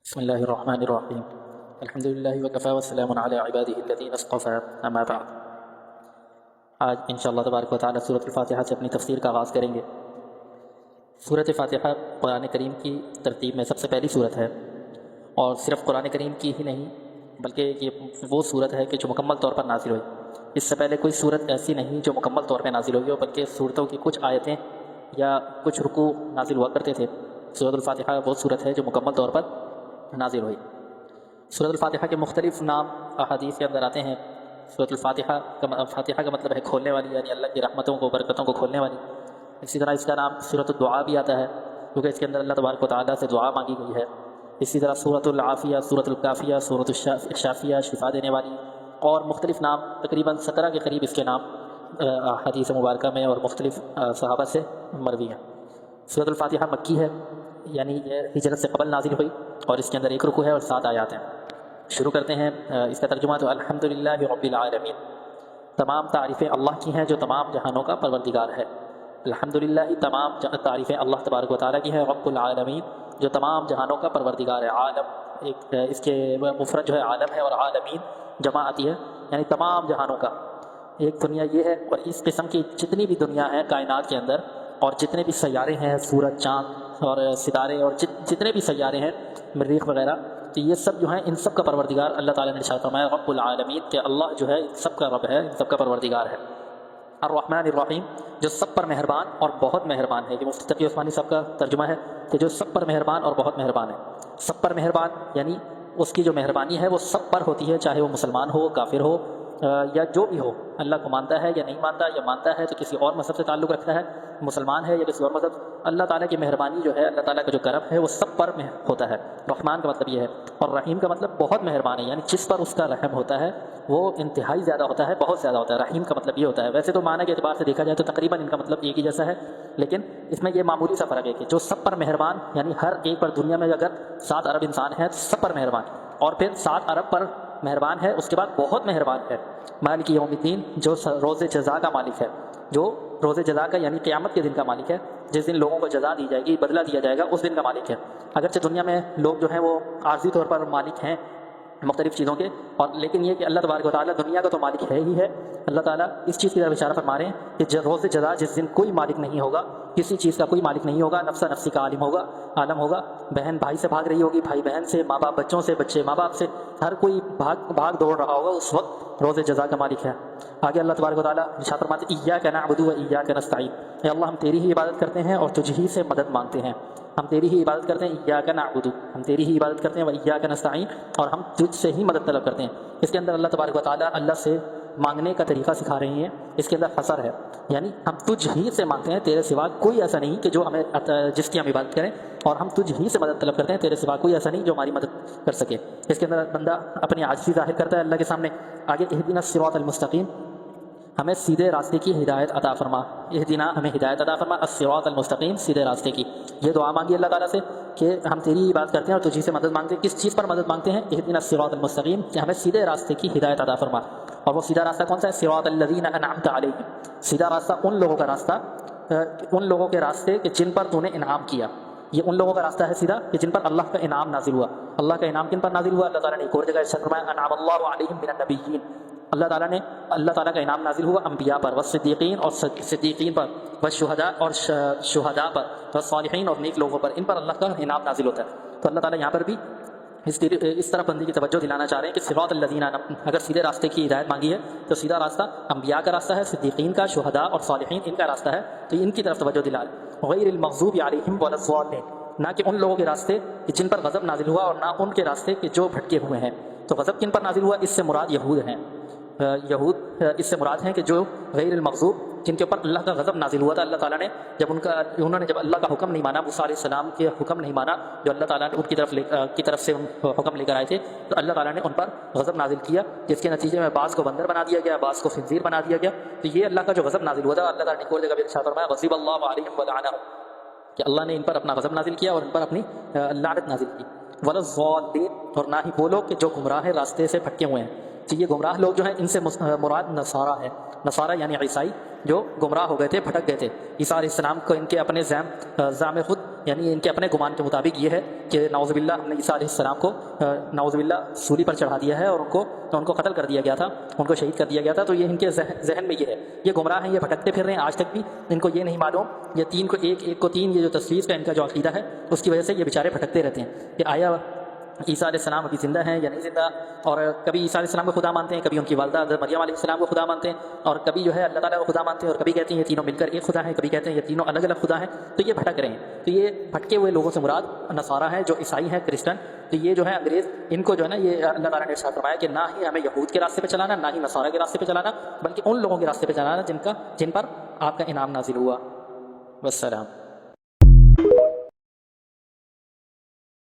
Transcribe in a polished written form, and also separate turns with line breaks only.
بسم اللہ الرحمن الرحیم الحمد للہ وکفی والسلام علی عبادہ الذین اصطفی اما بعد۔ آج انشاءاللہ تبارک و تعالی سورۃ الفاتحہ سے اپنی تفسیر کا آغاز کریں گے۔ سورۃ فاتحہ قرآن کریم کی ترتیب میں سب سے پہلی سورت ہے، اور صرف قرآن کریم کی ہی نہیں بلکہ یہ وہ سورت ہے کہ جو مکمل طور پر نازل ہوئی۔ اس سے پہلے کوئی سورت ایسی نہیں جو مکمل طور پہ نازل ہوئی ہو، بلکہ سورتوں کی کچھ آیتیں یا کچھ رکوع نازل ہوا کرتے تھے۔ سورۃ الفاتحہ وہ سورت ہے جو مکمل طور پر نازل ہوئی۔ سورۃ الفاتحہ کے مختلف نام احادیث کے اندر آتے ہیں۔ سورۃ فاتحہ کا مطلب ہے کھولنے والی، یعنی اللہ کی رحمتوں کو، برکتوں کو کھولنے والی۔ اسی طرح اس کا نام سورۃ الدعا بھی آتا ہے، کیونکہ اس کے اندر اللہ تبارک و تعالیٰ سے دعا مانگی گئی ہے۔ اسی طرح سورۃ العافیہ، سورۃ الکافیہ، سورۃ الشافیہ، شفا دینے والی، اور مختلف نام، تقریباً 17 کے قریب اس کے نام حدیث مبارکہ میں اور مختلف صحابہ سے مروی ہیں۔ سورۃ الفاتحہ مکی ہے، یعنی یہ ہجرت سے قبل نازل ہوئی، اور اس کے اندر ایک رکوع ہے اور 7 آیات ہیں۔ شروع کرتے ہیں اس کا ترجمہ تو الحمدللہ رب العالمین، تمام تعریفیں اللہ کی ہیں جو تمام جہانوں کا پروردگار ہے۔ الحمدللہ تمام تعریفیں اللہ تبارک و تعالیٰ کی ہیں، رب العالمین جو تمام جہانوں کا پروردگار ہے۔ عالم ایک اس کے مفرد جو ہے عالم ہے، اور عالمین جمع آتی ہے، یعنی تمام جہانوں کا۔ ایک دنیا یہ ہے، اور اس قسم کی جتنی بھی دنیا ہیں کائنات کے اندر، اور جتنے بھی سیارے ہیں، سورج، چاند اور ستارے، اور جتنے بھی سیارے ہیں، مریخ وغیرہ، تو یہ سب جو ہیں ان سب کا پروردگار اللہ تعالیٰ نے ارشاد فرمایا رب العالمین، کہ اللہ جو ہے ان سب کا رب ہے، ان سب کا پروردگار ہے۔ الرحمن الرحیم جو سب پر مہربان اور بہت مہربان ہے۔ یہ مفتی تقی عثمانی صاحب کا ترجمہ ہے کہ جو سب پر مہربان اور بہت مہربان ہے۔ سب پر مہربان یعنی اس کی جو مہربانی ہے وہ سب پر ہوتی ہے، چاہے وہ مسلمان ہو، کافر ہو، یا جو بھی ہو، اللہ کو مانتا ہے یا نہیں مانتا، یا مانتا ہے تو کسی اور مذہب سے تعلق رکھتا ہے، مسلمان ہے یا کسی اور مذہب، اللہ تعالیٰ کی مہربانی جو ہے، اللہ تعالیٰ کا جو کرم ہے وہ سب پر ہوتا ہے۔ رحمان کا مطلب یہ ہے، اور رحیم کا مطلب بہت مہربان ہے، یعنی جس پر اس کا رحم ہوتا ہے وہ انتہائی زیادہ ہوتا ہے، بہت زیادہ ہوتا ہے۔ رحیم کا مطلب یہ ہوتا ہے۔ ویسے تو معنی کے اعتبار سے دیکھا جائے تو تقریباً ان کا مطلب ایک ہی جیسا ہے، لیکن اس میں یہ معمولی سا فرق ہے کہ جو سب پر مہربان، یعنی ہر ایک پر، دنیا میں اگر 7 ارب انسان ہیں تو سب پر مہربان، اور پھر 7 ارب پر مہربان ہے، اس کے بعد بہت مہربان ہے۔ مالک یوم الدین جو روز جزا کا مالک ہے، جو روز جزا کا یعنی قیامت کے دن کا مالک ہے، جس دن لوگوں کو جزا دی جائے گی، بدلہ دیا جائے گا، اس دن کا مالک ہے۔ اگرچہ دنیا میں لوگ جو ہیں وہ عارضی طور پر مالک ہیں مختلف چیزوں کے، اور لیکن یہ کہ اللہ تبارک و تعالیٰ دنیا کا تو مالک ہے ہی ہے۔ اللہ تعالیٰ اس چیز کی طرف اشارہ فرما رہے ہیں کہ روز جزا جس دن کوئی مالک نہیں ہوگا، کسی چیز کا کوئی مالک نہیں ہوگا، نفسہ نفسی کا عالم ہوگا، بہن بھائی سے بھاگ رہی ہوگی، بھائی بہن سے، ماں باپ بچوں سے، بچے ماں باپ سے، ہر کوئی بھاگ دوڑ رہا ہوگا، اس وقت روز جزا کا مالک ہے۔ آگے اللہ تبارک و تعالیٰ ارشاد فرماتے ہیں ایاک نعبد و ایاک نستعین، اے اللہ ہم تیری ہی عبادت کرتے ہیں اور تجھ ہی سے مدد مانگتے ہیں۔ ہم تیری ہی عبادت کرتے ہیں، ایاک نعبد، ہم تیری ہی عبادت کرتے ہیں، و ایاک نستعین، اور ہم تجھ سے ہی مدد طلب کرتے ہیں۔ اس کے اندر اللہ تبارک و تعالیٰ اللہ سے مانگنے کا طریقہ سکھا رہے ہیں، اس کے اندر حصر ہے، یعنی ہم تجھ ہی سے مانگتے ہیں، تیرے سوا کوئی ایسا نہیں کہ جو ہمیں جس کی ہم عبادت کریں، اور ہم تجھ ہی سے مدد طلب کرتے ہیں، تیرے سوا کوئی ایسا نہیں جو ہماری مدد کر سکے۔ اس کے اندر بندہ اپنی عاجزی ظاہر کرتا ہے اللہ کے سامنے۔ آگے اہدنا الصراط المستقیم، ہمیں سیدھے راستے کی ہدایت عطا فرما، اہدنا ہمیں ہدایت عطا فرما، الصراط المستقیم سیدھے راستے کی۔ یہ دعا مانگی اللہ تعالیٰ سے کہ ہم تیری عبادت کرتے ہیں اور تجھی سے مدد مانگتے ہیں۔ کس چیز پر مدد مانگتے ہیں؟ اہدنا الصراط المستقیم، کہ ہمیں سیدھے راستے کی ہدایت عطا فرما۔ اور وہ سیدھا راستہ کون سا ہے؟ صراط الذین انعمت علیہم، سیدھا راستہ ان لوگوں کا راستہ، ان لوگوں کے راستے کہ جن پر تو نے انعام کیا۔ یہ ان لوگوں کا راستہ ہے سیدھا کہ جن پر اللہ کا انعام نازل ہوا۔ اللہ کا انعام کن پر نازل ہوا؟ اللہ تعالیٰ نے ایک اور جگہ ارشاد فرمایا انعم اللہ علیہم من النبیین، اللہ تعالیٰ کا انعام نازل ہوا انبیاء پر، والصدیقین اور صدیقین پر، والشہداء اور شہداء پر، والصالحین اور نیک لوگوں پر، ان پر اللہ کا انعام نازل ہوتا ہے۔ تو اللہ تعالیٰ یہاں پر بھی اس طرح بندی کی توجہ دلانا چاہ رہے ہیں کہ صراط الذین، اگر سیدھے راستے کی ہدایت مانگی ہے تو سیدھا راستہ انبیاء کا راستہ ہے، صدیقین کا، شہداء اور صالحین ان کا راستہ ہے، تو ان کی طرف توجہ دلا رہے۔ غیر المغضوب علیہم ولا الضالین، نہ کہ ان لوگوں کے راستے کہ جن پر غضب نازل ہوا، اور نہ ان کے راستے کہ جو بھٹکے ہوئے ہیں۔ تو غضب کن پر نازل ہوا؟ اس سے مراد یہود ہیں، یہود اس سے مراد ہیں کہ جو غیر المغضوب، جن کے اوپر اللہ کا غضب نازل ہوا تھا۔ اللہ تعالیٰ نے جب انہوں نے جب اللہ کا حکم نہیں مانا، موسیٰ علیہ السلام کے حکم نہیں مانا جو اللہ تعالیٰ نے ان کی طرف سے حکم لے کر آئے تھے، تو اللہ تعالیٰ نے ان پر غضب نازل کیا، جس کے نتیجے میں بعض کو بندر بنا دیا گیا، بعض کو خنزیر بنا دیا گیا۔ تو یہ اللہ کا جو غضب نازل ہوا تھا، اللہ تعالیٰ نے ایک اور جگہ بھی ارشاد فرمایا غضب اللہ علیہم ولعنہم، کہ اللہ نے ان پر اپنا غضب نازل کیا اور ان پر اپنی لعنت نازل کی۔ ولا الضالین، اور نہ ہی وہ لوگ کہ جو گمراہ راستے سے بھٹکے ہوئے ہیں۔ تو یہ گمراہ لوگ جو ہیں ان سے مراد نصارہ ہے، نصارہ یعنی عیسائی جو گمراہ ہو گئے تھے، بھٹک گئے تھے۔ عیسیٰ علیہ السلام کو ان کے اپنے زعم خود یعنی ان کے اپنے گمان کے مطابق یہ ہے کہ نعوذ باللہ ہم نے عیسیٰ علیہ السلام کو نعوذ باللہ سولی پر چڑھا دیا ہے اور ان کو قتل کر دیا گیا تھا، ان کو شہید کر دیا گیا تھا. تو یہ ان کے ذہن میں یہ ہے، یہ گمراہ ہیں، یہ بھٹکتے پھر رہے ہیں آج تک بھی. ان کو یہ نہیں معلوم، یہ تین کو ایک کو تین، یہ جو تصویر کا ان کا جو عقیدہ ہے اس کی وجہ سے یہ بیچارے بھٹکتے رہتے ہیں کہ آیا عیسیٰ علیہ السلام ابھی زندہ ہیں یا نہیں زندہ. اور کبھی عیسیٰ علیہ السلام کو خدا مانتے ہیں، کبھی ان کی والدہ حضرت مریم علیہ السلام کو خدا مانتے ہیں، اور کبھی جو ہے اللہ تعالیٰ کو خدا مانتے ہیں، اور کبھی کہتے ہیں یہ تینوں مل کر ایک خدا ہیں، کبھی کہتے ہیں یہ تینوں الگ الگ خدا ہیں. تو یہ بھٹک رہے ہیں. تو یہ بھٹکے ہوئے لوگوں سے مراد نصارہ ہیں جو عیسائی ہیں، کرسچن. تو یہ جو ہے انگریز، ان کو جو ہے نا یہ اللہ تعالیٰ نے ارشاد فرمایا کہ نہ ہی ہمیں یہود کے راستے پہ چلانا، نہ ہی نصارہ کے راستے پہ چلانا، بلکہ ان لوگوں کے راستے پہ چلانا جن پر آپ کا انعام نازل ہوا. والسلام.